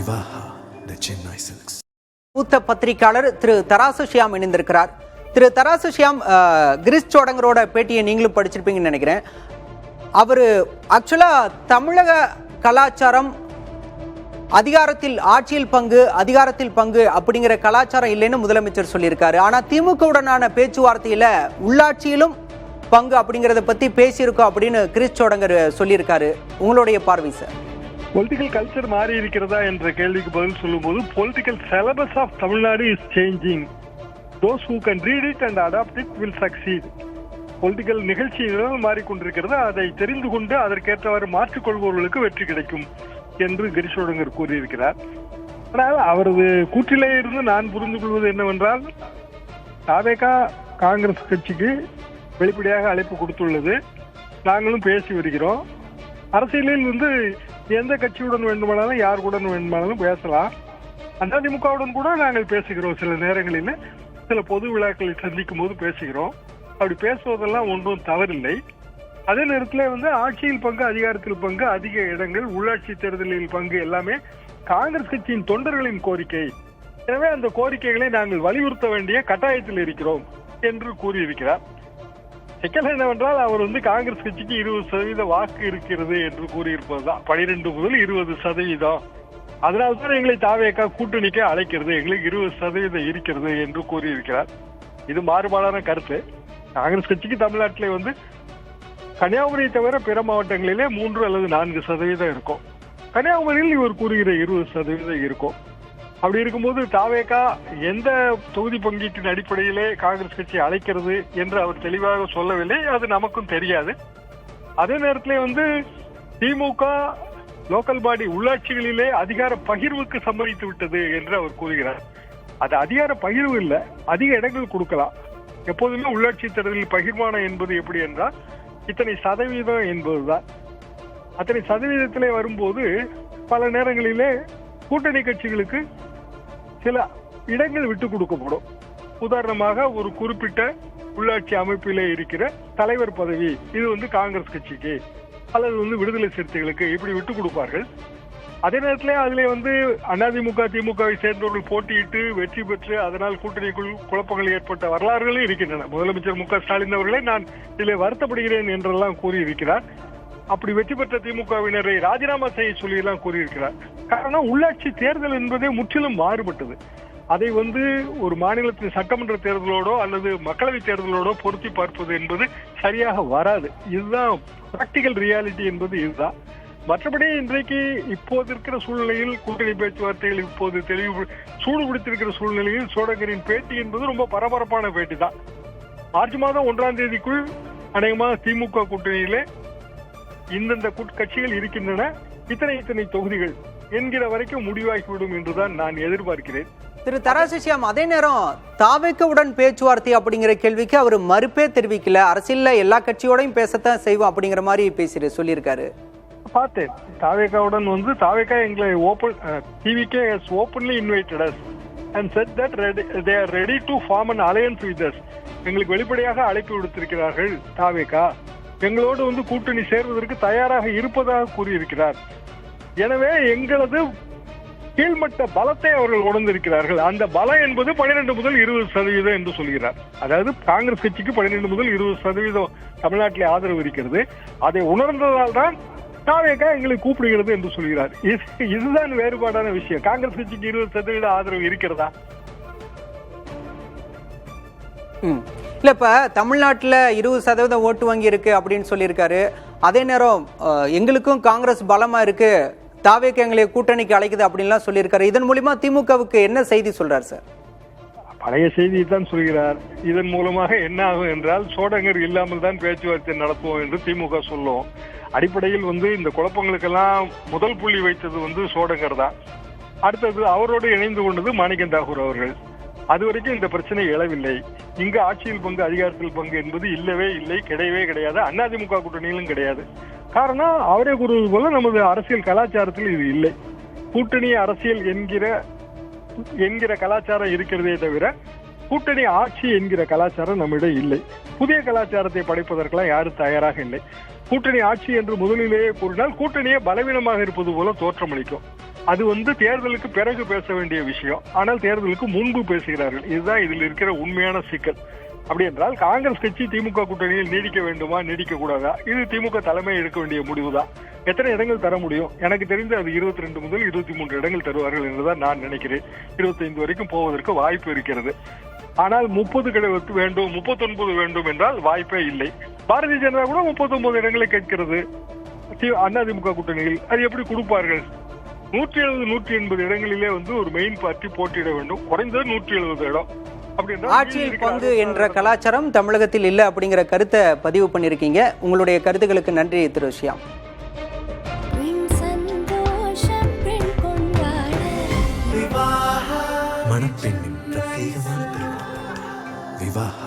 Vivaha, the Chennai Silks. மூத்த பத்திரிகையாளர் திரு தராசு ஷியாம் இணைந்திருக்கிறார். திரு தராசு ஷியாம், கிரிஷ் சோடங்கரோட பேட்டியை நீங்களும் படிச்சிருப்பீங்கன்னு நினைக்கிறேன். அவர் ஆக்சுவலாக தமிழக கலாச்சாரம் அதிகாரத்தில் ஆட்சியில் பங்கு அப்படிங்கிற கலாச்சாரம் இல்லைன்னு முதலமைச்சர் சொல்லியிருக்காரு. ஆனால் திமுகவுடனான பேச்சுவார்த்தையில் உள்ளாட்சியிலும் பங்கு அப்படிங்கிறத பற்றி பேசியிருக்கோம் அப்படின்னு கிரிஷ் சோடங்கர் சொல்லியிருக்காரு. உங்களுடைய பார்வை சார்? பொலிட்டிக்கல் கல்ச்சர் மாறி இருக்கிறதா என்ற கேள்விக்கு பதில் சொல்லும்போது, political syllabus of Tamil Nadu is changing. Those who can read it and adapt it will succeed. Political நிகழ்ச்சிகள் மாறிக்கொண்டிருக்கிறது. அதை தெரிந்து கொண்டு அதற்கேற்றவாறு மாற்றிக்கொள்பவர்களுக்கு வெற்றி கிடைக்கும் என்று கிரிஷ் சோடங்கர் கூறியிருக்கிறார். ஆனால் அவரது கூற்றிலே இருந்து நான் புரிந்து கொள்வது என்னவென்றால், தாவேகா காங்கிரஸ் கட்சிக்கு வெளிப்படையாக அழைப்பு கொடுத்துள்ளது. நாங்களும் பேசி வருகிறோம். அரசியலில் எந்த கட்சியுடன் வேண்டுமானாலும் யாருடன் வேண்டுமானாலும் பேசலாம். அதிமுகவுடன் கூட நாங்கள் பேசுகிறோம். சில நேரங்களில் சில பொது விழாக்களை சந்திக்கும் போது பேசுகிறோம். அப்படி பேசுவதெல்லாம் ஒன்றும் தவறில்லை. அதே நேரத்தில் ஆட்சியில் பங்கு, அதிகாரத்தில் பங்கு, அதிக இடங்கள், உள்ளாட்சி தேர்தலில் பங்கு எல்லாமே காங்கிரஸ் கட்சியின் தொண்டர்களின் கோரிக்கை. எனவே அந்த கோரிக்கைகளை நாங்கள் வலியுறுத்த வேண்டிய கட்டாயத்தில் இருக்கிறோம் என்று கூறியிருக்கிறார். சிக்கல் என்னவென்றால், அவர் காங்கிரஸ் கட்சிக்கு 20% வாக்கு இருக்கிறது என்று கூறியிருப்பதுதான். 12 முதல் 20%. அதனால்தான் எங்களை தாவேகா கூட்டணிக்கு அழைக்கிறது, எங்களுக்கு 20% இருக்கிறது என்று கூறியிருக்கிறார். இது மாறுபாடான கருத்து. காங்கிரஸ் கட்சிக்கு தமிழ்நாட்டிலே கன்னியாகுமரியை தவிர பிற மாவட்டங்களிலே 3 அல்லது 4% இருக்கும். கன்னியாகுமரியில் இவர் கூறுகிற 20% இருக்கும். அப்படி இருக்கும்போது தாவேகா எந்த தொகுதி பங்கீட்டின் அடிப்படையிலே காங்கிரஸ் கட்சி அழைக்கிறது என்று அவர் தெளிவாக சொல்லவில்லை. அது நமக்கும் தெரியாது. அதே நேரத்திலே திமுக லோக்கல் பாடி உள்ளாட்சிகளிலே அதிகார பகிர்வுக்கு சம்மதித்து விட்டது என்று அவர் கூறுகிறார். அது அதிகார பகிர்வு இல்லை, அதிக இடங்கள் கொடுக்கலாம். எப்போதுமே உள்ளாட்சி தேர்தலில் பகிர்மானம் என்பது எப்படி என்றால், இத்தனை சதவீதம் என்பதுதான். அத்தனை சதவீதத்திலே வரும்போது பல நேரங்களிலே கூட்டணி கட்சிகளுக்கு சில இடங்கள் விட்டு கொடுக்கப்படும். உதாரணமாக, ஒரு குறிப்பிட்ட உள்ளாட்சி அமைப்பிலே இருக்கிற தலைவர் பதவி இது காங்கிரஸ் கட்சிக்கு அல்லது விடுதலை சிறுத்தைகளுக்கு இப்படி விட்டு கொடுப்பார்கள். அதே நேரத்தில் அதிலே அதிமுக திமுகவை சேர்ந்தவர்கள் போட்டியிட்டு வெற்றி பெற்று அதனால் கூட்டணிக்குள் குழப்பங்கள் ஏற்பட்ட வரலாறுகளும் இருக்கின்றன. முதலமைச்சர் மு க ஸ்டாலின் அவர்களை நான் இதில் வருத்தப்படுகிறேன் என்றெல்லாம் கூறியிருக்கிறார். அப்படி வெற்றி பெற்ற திமுகவினரை ராஜினாமா செய்ய சொல்லி எல்லாம் கூறியிருக்கிறார். காரணம், உள்ளாட்சி தேர்தல் என்பதே முற்றிலும் மாறுபட்டது. அதை ஒரு மாநிலத்தின் சட்டமன்ற தேர்தலோடோ அல்லது மக்களவை தேர்தலோடோ பொருத்தி பார்ப்பது என்பது சரியாக வராது. இதுதான் பிராக்டிகல் ரியாலிட்டி என்பது இதுதான். மற்றபடி இன்றைக்கு இப்போது இருக்கிற சூழ்நிலையில் கூட்டணி பேச்சுவார்த்தைகள் இப்போது சூடு பிடித்திருக்கிற சூழ்நிலையில் சோடங்கரின் பேட்டி என்பது ரொம்ப பரபரப்பான பேட்டி தான். மார்ச் மாதம் 1ஆம் தேதிக்குள் அநேகமாக திமுக கூட்டணியிலே இந்தந்த கட்சிகள் இருக்கின்றன, இத்தனை தொகுதிகள் என்கிற வரைக்கும் முடிவாகிவிடும் என்றுதான் நான் எதிர்பார்க்கிறேன். திரு தராசு ஷியாம், அதே நேரம் தாவேக்காவுடன் பேச்சுவார்த்தை அப்படிங்கிற கேள்விக்கு அவர் மறுப்பே தெரிவிக்கல. அரசியல்ல எல்லா கட்சியோடையும் பேசத்தான் செய்வோம் அப்படிங்கிற மாதிரி சொல்லியிருக்காரு. பார்த்தேன். தாவேக்காவுடன் தாவேக்கா எங்களை TVK has openly invited us and said that they are ready to form an alliance with us. எங்களுக்கு வெளிப்படையாக அழைப்பு விடுத்திருக்கிறார்கள். தாவேக்கா எங்களோடு கூட்டணி சேர்வதற்கு தயாராக இருப்பதாக கூறியிருக்கிறார். எனவே எங்களது கீழ்மட்ட பலத்தை அவர்கள் உணர்ந்திருக்கிறார்கள். அந்த பலம் என்பது 12 முதல் 20% என்று சொல்கிறார். அதாவது காங்கிரஸ் கட்சிக்கு 12 முதல் 20% தமிழ்நாட்டிலே ஆதரவு இருக்கிறது. அதை உணர்ந்ததால் தான் தாவேகா எங்களை கூப்பிடுகிறது என்று சொல்கிறார். இதுதான் வேறுபாடான விஷயம். காங்கிரஸ் கட்சிக்கு 20% ஆதரவு இருக்கிறதா? இல்ல, இப்ப தமிழ்நாட்டில் 20% ஓட்டு வங்கி இருக்கு அப்படின்னு சொல்லியிருக்காரு. அதே நேரம் எங்களுக்கும் காங்கிரஸ் பலமா இருக்கு, தாவேக்கா எங்களை கூட்டணிக்கு அழைக்குது அப்படின்லாம் சொல்லியிருக்காரு. இதன் மூலமா திமுகவுக்கு என்ன செய்தி சொல்றாரு சார்? பழைய செய்தியை தான் சொல்கிறார். இதன் மூலமாக என்ன ஆகும் என்றால், சோடங்கர் இல்லாமல் தான் பேச்சுவார்த்தை நடத்துவோம் என்று திமுக சொல்லும். அடிப்படையில் இந்த குழப்பங்களுக்கெல்லாம் முதல் புள்ளி வைத்தது சோடங்கர் தான். அடுத்தது அவரோடு இணைந்து கொண்டது மாணிக்கம் தாகூர் அவர்கள். அதுவரைக்கும் இந்த பிரச்சனை எழவில்லை. இங்கு ஆட்சியில் பங்கு, அதிகாரத்தில் பங்கு என்பது இல்லவே இல்லை, கிடையவே கிடையாது. அதிமுக கூட்டணியிலும் கிடையாது. காரணம், அவரே கூறுவது போல நமது அரசியல் கலாச்சாரத்தில் இது இல்லை. கூட்டணி அரசியல் என்கிற கலாச்சாரம் இருக்கிறதே தவிர கூட்டணி ஆட்சி என்கிற கலாச்சாரம் நம்மிடம் இல்லை. புதிய கலாச்சாரத்தை படைப்பதற்கெல்லாம் யாரும் தயாராக இல்லை. கூட்டணி ஆட்சி என்று முதலிலேயே கூறினால் கூட்டணியே பலவீனமாக இருப்பது போல தோற்றமளிக்கும். அது தேர்தலுக்கு பிறகு பேச வேண்டிய விஷயம். ஆனால் தேர்தலுக்கு முன்பு பேசுகிறார்கள். இதுதான் இதில் இருக்கிற உண்மையான சிக்கல். அப்படி என்றால் காங்கிரஸ் கட்சி திமுக கூட்டணியில் நீடிக்க வேண்டுமா, நீடிக்க கூடாதா, இது திமுக தலைமை எடுக்க வேண்டிய முடிவுதான். எத்தனை இடங்கள் தர முடியும்? எனக்கு தெரிந்து அது 22 முதல் 23 இடங்கள் தருவார்கள் என்றுதான் நான் நினைக்கிறேன். 25 வரைக்கும் போவதற்கு வாய்ப்பு இருக்கிறது. ஆனால் 30 வேண்டும், 39 வேண்டும் என்றால் வாய்ப்பே இல்லை. பாரதிய ஜனதா கூட 39 இடங்களை கேட்கிறது அதிமுக கூட்டணியில். அது எப்படி கொடுப்பார்கள்? 170, 180 இடங்களிலே ஒரு மெயின் பார்ட்டி போட்டியிட வேண்டும். குறைந்தது 170 இடம். ஆட்சியில் பங்கு என்ற கலாச்சாரம் தமிழகத்தில் இல்லை அப்படிங்கிற கருத்தை பதிவு பண்ணியிருக்கீங்க. உங்களுடைய கருத்துக்களுக்கு நன்றி திரு ஷியாம். மணப்பெண்ணின் பிரத்யேகமான திருமணம் விவாஹ.